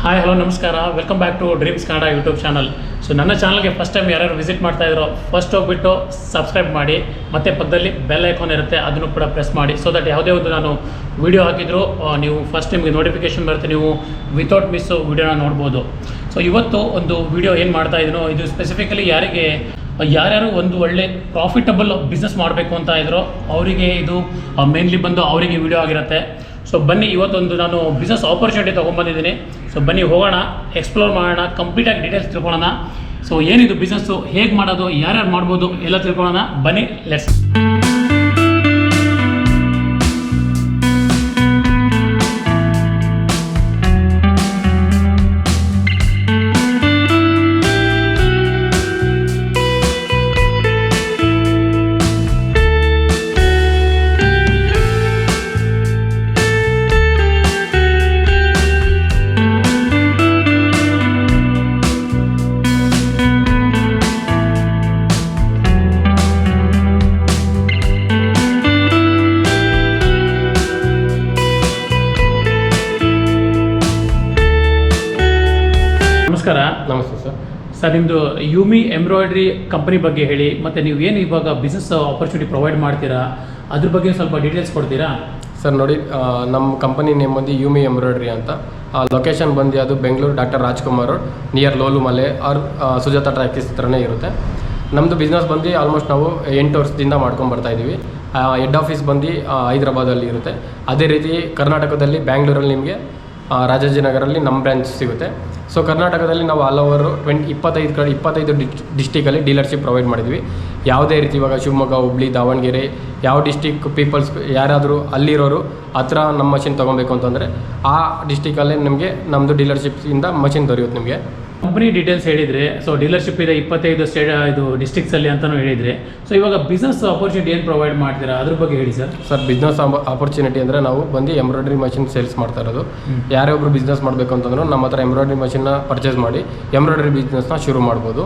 Hi hello ನಮಸ್ಕಾರ, welcome back to Dreams Kannada YouTube channel. So ನನ್ನ ಚಾನಲ್ಗೆ ಫಸ್ಟ್ ಟೈಮ್ ಯಾರ್ಯಾರು ವಿಸಿಟ್ ಮಾಡ್ತಾ ಇದ್ರೋ ಫಸ್ಟ್ ಹೋಗ್ಬಿಟ್ಟು ಸಬ್ಸ್ಕ್ರೈಬ್ ಮಾಡಿ, ಮತ್ತು ಪಕ್ಕದಲ್ಲಿ ಬೆಲ್ ಐಕಾನ್ ಇರುತ್ತೆ, ಅದನ್ನು ಕೂಡ ಪ್ರೆಸ್ ಮಾಡಿ. ಸೊ ದಟ್ ಯಾವುದೇ ಒಂದು ನಾನು ವೀಡಿಯೋ ಹಾಕಿದ್ರು ನೀವು ಫಸ್ಟ್ ನಿಮಗೆ ನೋಟಿಫಿಕೇಶನ್ ಬರುತ್ತೆ, ನೀವು ವಿತೌಟ್ ಮಿಸ್ಸು ವೀಡಿಯೋನ ನೋಡ್ಬೋದು. ಸೊ ಇವತ್ತು ಒಂದು ವೀಡಿಯೋ ಏನು ಮಾಡ್ತಾ ಇದ್ದೀನೋ ಇದು ಸ್ಪೆಸಿಫಿಕಲಿ ಯಾರ್ಯಾರು ಒಂದು ಒಳ್ಳೆ ಪ್ರಾಫಿಟಬಲ್ ಬಿಸ್ನೆಸ್ ಮಾಡಬೇಕು ಅಂತ ಇದ್ರೋ ಅವರಿಗೆ ಇದು ಮೇನ್ಲಿ ಬಂದು ಅವರಿಗೆ ವೀಡಿಯೋ ಆಗಿರುತ್ತೆ. ಸೊ ಬನ್ನಿ, ಇವತ್ತೊಂದು ನಾನು ಬಿಸ್ನೆಸ್ ಆಪರ್ಚುನಿಟಿ ತೊಗೊಂಡ್ಬಂದಿದ್ದೀನಿ. ಸೊ ಬನ್ನಿ ಹೋಗೋಣ, ಎಕ್ಸ್ಪ್ಲೋರ್ ಮಾಡೋಣ, ಕಂಪ್ಲೀಟಾಗಿ ಡೀಟೇಲ್ಸ್ ತಿಳ್ಕೊಳ್ಳೋಣ. ಸೊ ಏನಿದು ಬಿಸ್ನೆಸ್ಸು, ಹೇಗೆ ಮಾಡೋದು, ಯಾರ್ಯಾರು ಮಾಡ್ಬೋದು ಎಲ್ಲ ತಿಳ್ಕೊಳ್ಳೋಣ. ಬನ್ನಿ, ಲೆಟ್ಸ್. ನಮಸ್ತೆ ಸರ್. ಸರ್, ನಿಮ್ಮದು ಯೂಮಿ ಎಂಬ್ರಾಯ್ಡ್ರಿ ಕಂಪನಿ ಬಗ್ಗೆ ಹೇಳಿ, ಮತ್ತು ನೀವು ಏನು ಇವಾಗ ಬಿಸ್ನೆಸ್ ಆಪರ್ಚುನಿಟಿ ಪ್ರೊವೈಡ್ ಮಾಡ್ತೀರಾ ಅದ್ರ ಬಗ್ಗೆ ಸ್ವಲ್ಪ ಡೀಟೇಲ್ಸ್ ಕೊಡ್ತೀರಾ? ಸರ್ ನೋಡಿ, ನಮ್ಮ ಕಂಪನಿ ನೇಮ್ ಬಂದು ಯೂಮಿ ಎಂಬ್ರಾಯ್ಡ್ರಿ ಅಂತ. ಲೊಕೇಶನ್ ಬಂದು ಅದು Bengaluru doctor Rajkumar road near Lulu mall or Sujatha talkies ಹತ್ರನೇ ಇರುತ್ತೆ. ನಮ್ಮದು ಬಿಸ್ನೆಸ್ ಬಂದು ಆಲ್ಮೋಸ್ಟ್ ನಾವು 8 ವರ್ಷದಿಂದ ಮಾಡ್ಕೊಂಡು ಬರ್ತಾಯಿದ್ದೀವಿ. ಹೆಡ್ ಆಫೀಸ್ ಬಂದು ಹೈದ್ರಾಬಾದಲ್ಲಿ ಇರುತ್ತೆ. ಅದೇ ರೀತಿ ಕರ್ನಾಟಕದಲ್ಲಿ ಬ್ಯಾಂಗ್ಳೂರಲ್ಲಿ ನಿಮಗೆ ರಾಜಾಜಿನಗರಲ್ಲಿ ನಮ್ಮ ಬ್ರ್ಯಾಂಚ್ ಸಿಗುತ್ತೆ. ಸೊ ಕರ್ನಾಟಕದಲ್ಲಿ ನಾವು ಆಲ್ ಓವರ್ 25 ಡಿಸ್ಟಿಕಲ್ಲಿ ಡೀಲರ್ಶಿಪ್ ಪ್ರೊವೈಡ್ ಮಾಡಿದ್ವಿ. ಯಾವುದೇ ರೀತಿ ಇವಾಗ ಶಿವಮೊಗ್ಗ, ಹುಬ್ಳಿ, ದಾವಣಗೆರೆ ಯಾವ ಡಿಸ್ಟಿಕ್ ಪೀಪಲ್ಸ್ ಯಾರಾದರೂ ಅಲ್ಲಿರೋರು ಹತ್ರ ನಮ್ಮ ಮಷಿನ್ ತೊಗೊಬೇಕು ಅಂತಂದರೆ ಆ ಡಿಸ್ಟಿಕಲ್ಲೇ ನಿಮಗೆ ನಮ್ಮದು ಡೀಲರ್ಶಿಪ್ಸಿಂದ ಮಷಿನ್ ದೊರೆಯುತ್ತೆ ನಿಮಗೆ. ಕಂಪ್ನಿ ಡೀಟೇಲ್ಸ್ ಹೇಳಿದರೆ, ಸೊ ಡೀಲರ್ಶಿಪ್ ಇದೆ 25 ಡಿಸ್ಟ್ರಿಕ್ಸಲ್ಲಿ ಅಂತಲೂ ಹೇಳಿದರೆ. ಸೊ ಇವಾಗ ಬಿಸ್ನೆಸ್ ಆಪರ್ಚುನಿಟಿ ಏನು ಪ್ರೊವೈಡ್ ಮಾಡ್ತೀರಾ ಅದ್ರ ಬಗ್ಗೆ ಹೇಳಿ ಸರ್. ಸರ್, ಬಿಸ್ನೆಸ್ ಆಪರ್ಚುನಿಟಿ ಅಂದರೆ ನಾವು ಬಂದು ಎಂಬ್ರಾಯ್ಡ್ರಿ ಮಷಿನ್ ಸೇಲ್ಸ್ ಮಾಡ್ತಾ ಇರೋದು. ಯಾರೇ ಒಬ್ಬರು ಬಿಸ್ನೆಸ್ ಮಾಡಬೇಕು ಅಂತಂದ್ರೂ ನಮ್ಮ ಹತ್ರ ಎಂಬ್ರಾಯ್ಡ್ರಿ ಮಷಿನ್ನ ಪರ್ಚೇಸ್ ಮಾಡಿ ಎಂಬ್ರಾಯ್ಡ್ರಿ ಬಿಸ್ನೆಸ್ನ ಶುರು ಮಾಡ್ಬೋದು.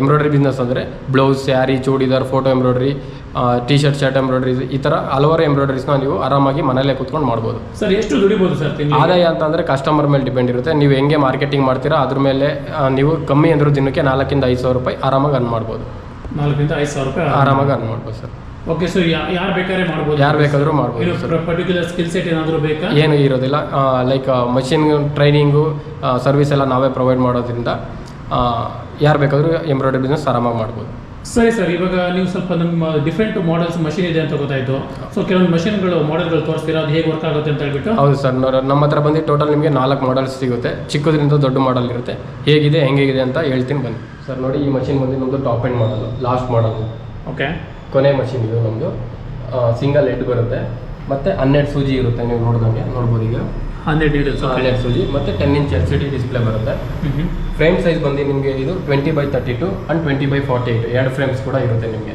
ಎಂಬ್ರಾಯ್ಡ್ರಿ ಬಿಸ್ನೆಸ್ ಅಂದರೆ blouse, sari, churidar, photo embroidery, T shirt, shirt embroidery, ಈ ಥರ ಹಲವಾರು ಎಂಬ್ರಾಯ್ಡ್ರೀಸ್ನ ನೀವು ಆರಾಮಾಗಿ ಮನೆಯಲ್ಲೇ ಕೂತ್ಕೊಂಡು ಮಾಡ್ಬೋದು. ಸರ್, ಎಷ್ಟು ದುಡಿಬೋದು ಸರ್? ಆದಾಯ ಅಂತಂದರೆ ಕಸ್ಟಮರ್ ಮೇಲೆ ಡಿಪೆಂಡ್ ಇರುತ್ತೆ. ನೀವು ಹೆಂಗೆ ಮಾರ್ಕೆಟಿಂಗ್ ಮಾಡ್ತೀರಾ ಅದ್ರ ಮೇಲೆ ನೀವು ಕಮ್ಮಿ ಅಂದರೂ ದಿನಕ್ಕೆ 4,000 to 5,000 ರೂಪಾಯಿ ಆರಾಮಾಗಿ ಅರ್ನ್ ಮಾಡ್ಬೋದು. 4,000 to 5,000 ರೂಪಾಯಿ ಆರಾಮಾಗಿ ಅರ್ನ್ ಮಾಡ್ಬೋದು ಸರ್. ಓಕೆ. ಸೊ ಯಾರು ಬೇಕಾದ್ರೆ ಮಾಡ್ಬೋದು? ಯಾರು ಬೇಕಾದರೂ ಮಾಡ್ಬೋದು ಸರ್. ಪರ್ಟಿಕ್ಯುಲರ್ ಸ್ಕಿಲ್ ಸೆಟ್ ಏನಾದರೂ ಬೇಕಾ? ಏನೂ ಇರೋದಿಲ್ಲ. ಲೈಕ್ ಮಷಿನ್ ಟ್ರೈನಿಂಗು, ಸರ್ವಿಸ್ ಎಲ್ಲ ನಾವೇ ಪ್ರೊವೈಡ್ ಮಾಡೋದ್ರಿಂದ ಯಾರು ಬೇಕಾದರೂ ಎಂಬ್ರಾಯ್ಡ್ರಿ ಬಿಸ್ನೆಸ್ ಆರಾಮಾಗಿ ಮಾಡ್ಬೋದು. ಸರಿ ಸರ್, ಇವಾಗ ನೀವು ಸ್ವಲ್ಪ ನಮ್ಮ ಡಿಫ್ರೆಂಟ್ ಮಾಡೆಲ್ಸ್ ಮಷಿನ್ ಇದೆ ಅಂತ ಗೊತ್ತಾಯಿತು. ಸೊ ಕೆಲವೊಂದು ಮಷಿನ್ಗಳು ಮಾಡೆಲ್ಗಳು ತೋರಿಸ್ತೀರಾ, ಅದು ಹೇಗೆ ವರ್ಕ್ ಆಗುತ್ತೆ ಅಂತ ಹೇಳ್ಬಿಟ್ಟು? ಹೌದು ಸರ್, ನಮ್ಮ ಹತ್ರ ಬಂದು ಟೋಟಲ್ ನಿಮಗೆ 4 ಮಾಡೆಲ್ಸ್ ಸಿಗುತ್ತೆ. ಚಿಕ್ಕದ್ರಿಂದ ದೊಡ್ಡ ಮಾಡೆಲ್ ಇರುತ್ತೆ. ಹೆಂಗಿದೆ ಅಂತ ಹೇಳ್ತೀನಿ ಬನ್ನಿ. ಸರ್ ನೋಡಿ, ಈ ಮಷಿನ್ ಬಂದು ನಮ್ಮದು ಟಾಪ್ ಎಂಡ್ ಮಾಡಲು, ಲಾಸ್ಟ್ ಮಾಡಲು. ಓಕೆ. ಕೊನೆ ಮಷಿನ್ ಇದು ನಮ್ಮದು. ಸಿಂಗಲ್ ಹೆಡ್ ಬರುತ್ತೆ, ಮತ್ತು 12 ಸೂಜಿ ಇರುತ್ತೆ. ನೀವು ನೋಡ್ಬೋದು ಈಗ 12 ಸೂಜಿ, ಮತ್ತು 10 inch LCD ಡಿಸ್ಪ್ಲೇ ಬರುತ್ತೆ. ಫ್ರೇಮ್ ಸೈಜ್ ಬಂದು ನಿಮಗೆ ಇದು 20x32 ಆ್ಯಂಡ್ 20x48 2 ಫ್ರೇಮ್ಸ್ ಕೂಡ ಇರುತ್ತೆ ನಿಮಗೆ.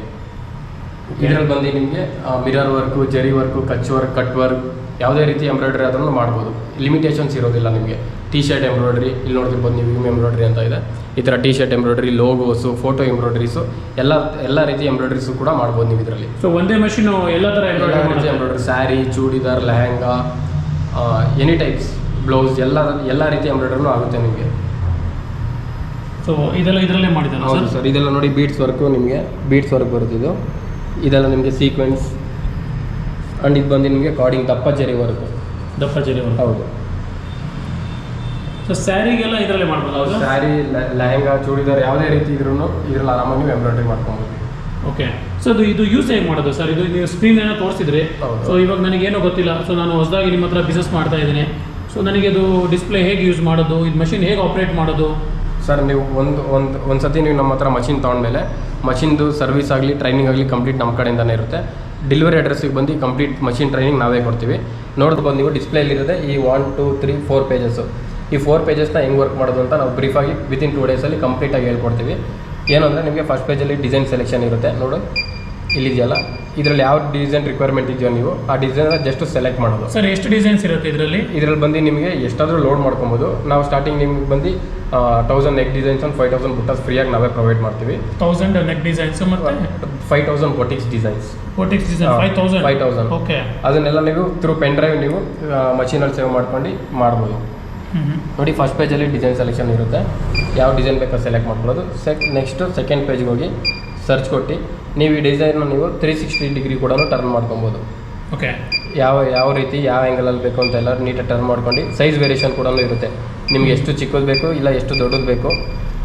ಇದರಲ್ಲಿ ಬಂದು ನಿಮಗೆ ಮಿರರ್ ವರ್ಕು, ಜರಿ ವರ್ಕು, ಕಚ್ ವರ್ಕ್, ಕಟ್ ವರ್ಕ್, ಯಾವುದೇ ರೀತಿ ಎಂಬ್ರಾಯ್ಡ್ರಿ ಆದ್ರೂ ಮಾಡ್ಬೋದು. ಲಿಮಿಟೇಷನ್ಸ್ ಇರೋದಿಲ್ಲ ನಿಮಗೆ. ಟಿ ಶರ್ಟ್ ಎಂಬ್ರಾಯ್ಡ್ರಿ, ಇಲ್ಲಿ ನೋಡ್ತಿರ್ಬೋದು ನೀವು, ಯೂಮಿ ಎಂಬ್ರಾಯ್ಡ್ರಿ ಅಂತ ಇದೆ. ಈ ಥರ T shirt embroidery, logos, photo embroideries, ಎಲ್ಲ ರೀತಿ ಎಂಬ್ರಾಯ್ಡ್ರೀಸು ಕೂಡ ಮಾಡ್ಬೋದು ನೀವು ಇದರಲ್ಲಿ. ಸೊ ಒಂದೇ ಮಷೀನು ಎಲ್ಲ ಥರ embroidery, sari, churidar, lehenga, any types, blouse, ಎಲ್ಲ ರೀತಿ ಎಂಬ್ರಾಯ್ಡ್ರಿನೂ ಆಗುತ್ತೆ ನಿಮಗೆ. ಸೊ ಇದರಲ್ಲೇ ಮಾಡಿದ್ದಾರೆ? ಹೌದು ಸರ್. ಇದೆಲ್ಲ ನೋಡಿ ಬೀಡ್ಸ್ ವರ್ಕು, ನಿಮಗೆ ಬೀಡ್ಸ್ ವರ್ಕ್ ಬರುತ್ತೆ. ಇದೆಲ್ಲ ನಿಮಗೆ ಸೀಕ್ವೆನ್ಸ್, ಆ್ಯಂಡ್ ಇದು ಬಂದು ನಿಮಗೆ ಕಾರ್ಡಿಂಗ್ ದಪ್ಪ ಜರಿ ವರ್ಕ್. ಹೌದು. ಸೊ ಸ್ಯಾರಿಗೆಲ್ಲ ಇದರಲ್ಲೇ ಮಾಡ್ಬೋದು? ಹೌದು. ಸ್ಯಾರಿ, ಲೆಹಂಗಾ, ಚೂಡಿದಾರ್ ಯಾವುದೇ ರೀತಿ ಇದ್ರಲ್ಲಿ ಆರಾಮಾಗಿ ನೀವು ಎಂಬ್ರಾಯ್ಡ್ರಿ ಮಾಡ್ಕೊಬೋದು. ಓಕೆ. ಸೊ ಇದು ಯೂಸ್ ಹೇಗೆ ಮಾಡೋದು ಸರ್? ಇದು ನೀವು ಸ್ಕ್ರೀನ್ ಏನೋ ತೋರಿಸಿದ್ರಿ. ಸೊ ಇವಾಗ ನನಗೇನೋ ಗೊತ್ತಿಲ್ಲ. ಸೊ ನಾನು ಹೊಸದಾಗಿ ನಿಮ್ಮ ಹತ್ರ ಬಿಸ್ನೆಸ್ ಮಾಡ್ತಾ ಇದ್ದೀನಿ. ಸೊ ನನಗೆ ಇದು ಡಿಸ್ಪ್ಲೇ ಹೇಗೆ ಯೂಸ್ ಮಾಡೋದು, ಇದು ಮಷಿನ್ ಹೇಗೆ ಆಪ್ರೇಟ್ ಮಾಡೋದು? ಸರ್, ನೀವು ಒಂದು ಸತಿ ನೀವು ನಮ್ಮ ಹತ್ರ ಮಷಿನ್ ತೊಗೊಂಡ್ಮೇಲೆ ಮಷಿನ್ದು ಸರ್ವಿಸ್ ಆಗಲಿ, ಟ್ರೈನಿಂಗ್ ಆಗಲಿ ಕಂಪ್ಲೀಟ್ ನಮ್ಮ ಕಡೆಯಿಂದನೇ ಇರುತ್ತೆ. ಡೆಲಿವರಿ ಅಡ್ರೆಸ್ಸಿಗೆ ಬಂದು ಕಂಪ್ಲೀಟ್ ಮಷಿನ್ ಟ್ರೈನಿಂಗ್ ನಾವೇ ಕೊಡ್ತೀವಿ. ನೋಡ್ಬೋದು ನೀವು ಡಿಸ್ಪ್ಲೇಲಿರುತ್ತೆ ಈ 1 2 3 4 ಪೇಜಸ್ಸು. ಈ 4 ಪೇಜಸ್ನ ಹೆಂಗೆ ವರ್ಕ್ ಮಾಡೋದು ಅಂತ ನಾವು ಬ್ರೀಫಾಗಿ ವಿತಿನ್ 2 ಡೇಸಲ್ಲಿ ಕಂಪ್ಲೀಟಾಗಿ ಹೇಳ್ಕೊಡ್ತೀವಿ. ಏನಂದರೆ ನಿಮಗೆ ಫಸ್ಟ್ ಪೇಜಲ್ಲಿ ಡಿಸೈನ್ ಸೆಲೆಕ್ಷನ್ ಇರುತ್ತೆ. ನೋಡು, ಇಲ್ಲಿದೆಯಲ್ಲ, ಇದರಲ್ಲಿ ಯಾವ ಡಿಸೈನ್ ರಿಕ್ವೈರ್ಮೆಂಟ್ ಇದೆಯೋ ನೀವು ಆ ಡಿಸೈನ್ನ ಜಸ್ಟ್ ಸೆಲೆಕ್ಟ್ ಮಾಡೋದು. ಸರ್, ಎಷ್ಟು ಡಿಸೈನ್ಸ್ ಇರುತ್ತೆ ಇದರಲ್ಲಿ ಬಂದು ನಿಮಗೆ ಎಷ್ಟಾದರೂ ಲೋಡ್ ಮಾಡ್ಕೊಬೋದು. ನಾವು ಸ್ಟಾರ್ಟಿಂಗ್ ನಿಮ್ಗೆ ಬಂದು 1000 ನೆಕ್ ಡಿಸೈನ್ಸ್ ಒಂದು 5000 ಬುಟ್ಟಾಸ್ ಫ್ರೀಯಾಗಿ ನಾವೇ ಪ್ರೊವೈಡ್ ಮಾಡ್ತೀವಿ. 1000 ನೆಕ್ ಡಿಸೈನ್ಸ್ ಮತ್ತು 5000 ಬೋಟಿಕ್ಸ್ ಡಿಸೈನ್ಸ್. 5000. ಓಕೆ. ಅದನ್ನೆಲ್ಲ ನೀವು ಥ್ರೂ ಪೆನ್ ಡ್ರೈವ್ ನೀವು ಮಷೀನಲ್ಲಿ ಸೇವ್ ಮಾಡ್ಕೊಂಡು ಮಾಡ್ಬೋದು. ನೋಡಿ ಫಸ್ಟ್ ಪೇಜಲ್ಲಿ ಡಿಸೈನ್ ಸೆಲೆಕ್ಷನ್ ಇರುತ್ತೆ, ಯಾವ ಡಿಸೈನ್ ಬೇಕಾದ್ರೆ ಸೆಲೆಕ್ಟ್ ಮಾಡ್ಕೊಳ್ಳೋದು. ನೆಕ್ಸ್ಟು ಸೆಕೆಂಡ್ ಪೇಜ್ಗೆ ಹೋಗಿ ಸರ್ಚ್ ಕೊಟ್ಟು ನೀವು ಈ ಡಿಸೈನ್ನ ನೀವು 360 ಡಿಗ್ರಿ ಕೂಡ ಟರ್ನ್ ಮಾಡ್ಕೊಬೋದು. ಓಕೆ, ಯಾವ ರೀತಿ ಯಾವ ಆ್ಯಂಗಲಲ್ಲಿ ಬೇಕು ಅಂತೆಲ್ಲ ನೀಟಾಗಿ ಟರ್ನ್ ಮಾಡ್ಕೊಂಡು ಸೈಜ್ ವೇರಿಯೇಷನ್ ಕೂಡ ಇರುತ್ತೆ. ನಿಮ್ಗೆ ಎಷ್ಟು ಚಿಕ್ಕದು ಬೇಕು ಇಲ್ಲ ಎಷ್ಟು ದೊಡ್ಡದು ಬೇಕು,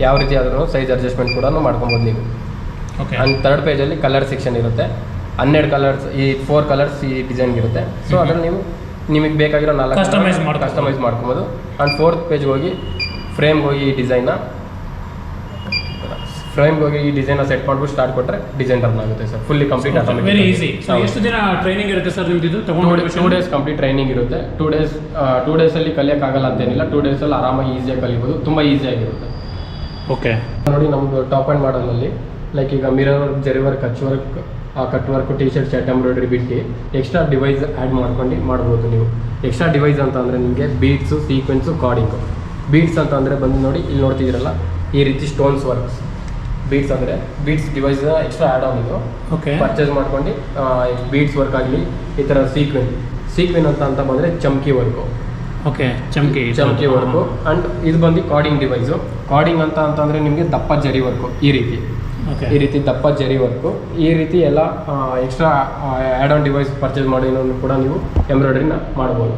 ಯಾವ ರೀತಿ ಆದ್ರೂ ಸೈಜ್ ಅಡ್ಜಸ್ಟ್ಮೆಂಟ್ ಕೂಡ ಮಾಡ್ಕೊಬೋದು ನೀವು. ಓಕೆ, ಆ್ಯಂಡ್ ಥರ್ಡ್ ಪೇಜಲ್ಲಿ ಕಲರ್ ಸೆಕ್ಷನ್ ಇರುತ್ತೆ. 12 ಕಲರ್ಸ್, ಈ 4 ಕಲರ್ಸ್ ಈ ಡಿಸೈನ್ಗೆ ಇರುತ್ತೆ. ಸೊ ಅದರಲ್ಲಿ ನೀವು ನಿಮಗೆ ಬೇಕಾಗಿರೋ 4 ಕಸ್ಟಮೈಸ್ ಮಾಡ್ಕೊಬೋದು. ಆ್ಯಂಡ್ ಫೋರ್ತ್ ಪೇಜ್ಗೆ ಹೋಗಿ ಫ್ರೇಮ್ಗೆ ಹೋಗಿ ಈ ಡಿಸೈನ್ನ ಸೆಟ್ ಮಾಡ್ಬಿಟ್ಟು ಸ್ಟಾರ್ಟ್ ಕೊಟ್ಟರೆ ಡಿಸೈನ್ ಟರ್ನ್ ಆಗುತ್ತೆ sir. Fully complete automatic. Very easy. ಎಷ್ಟು ದಿನ ಟ್ರೈನಿಂಗ್ ಇರುತ್ತೆ ಸರ್ ನಿಮ್ದು? 2 ಡೇಸ್ ಕಂಪ್ಲೀಟ್ ಟ್ರೈನಿಂಗ್ ಇರುತ್ತೆ. 2 ಡೇಸಲ್ಲಿ ಕಲಿಯೋಕ್ಕಾಗಲ್ಲ ಅಂತೇನಿಲ್ಲ. 2 ಡೇಸಲ್ಲಿ ಆರಾಮಾಗಿ ಈಸಿಯಾಗಿ ಕಲಿಬೋದು, ತುಂಬ ಈಸಿಯಾಗಿರುತ್ತೆ. ಓಕೆ, ನೋಡಿ ನಮ್ಮದು ಟಾಪ್ ಆ್ಯಂಡ್ ಮಾಡಲಲ್ಲಿ ಲೈಕ್ ಈಗ ಮಿರರ್ ವರ್ಕ್, ಜರಿ work, cut work, T shirt, shirt embroidery ಬಿಟ್ಟು ಎಕ್ಸ್ಟ್ರಾ ಡಿವೈಸ್ ಆ್ಯಡ್ ಮಾಡ್ಬೋದು ನೀವು. ಎಕ್ಸ್ಟ್ರಾ ಡಿವೈಸ್ ಅಂತ ಅಂದರೆ ನಿಮಗೆ ಬೀಡ್ಸು, ಸೀಕ್ವೆನ್ಸು, ಕಾರ್ಡಿಂಗು. ಬೀಡ್ಸ್ ಅಂತ ಅಂದರೆ ಬಂದು ನೋಡಿ, ಇಲ್ಲಿ ನೋಡ್ತಿದ್ದೀರಲ್ಲ ಈ ರೀತಿ ಸ್ಟೋನ್ಸ್ ವರ್ಕ್ಸ್. ಬೀಡ್ಸ್ ಅಂದರೆ beads device extra add on ಇದು. ಓಕೆ, ಪರ್ಚೇಸ್ ಮಾಡ್ಕೊಂಡು ಬೀಡ್ಸ್ ವರ್ಕ್ ಆಗಲಿ, ಈ ಥರ ಸೀಕ್ವೆನ್ ಅಂತ ಬಂದರೆ ಚಮ್ಕಿ ವರ್ಕು. ಓಕೆ, ಚಮ್ಕಿ ವರ್ಕು. ಆ್ಯಂಡ್ ಇದು ಬಂದು ಕಾರ್ಡಿಂಗ್ ಡಿವೈಸು. ಕಾರ್ಡಿಂಗ್ ಅಂತಂದರೆ ನಿಮಗೆ ದಪ್ಪ ಜರಿ ವರ್ಕು, ಈ ರೀತಿ ದಪ್ಪ ಜರಿ ವರ್ಕು. ಈ ರೀತಿ ಎಲ್ಲ extra add on device purchase ಮಾಡೋನು ಕೂಡ ನೀವು ಎಂಬ್ರಾಯ್ಡ್ರಿನ ಮಾಡ್ಬೋದು.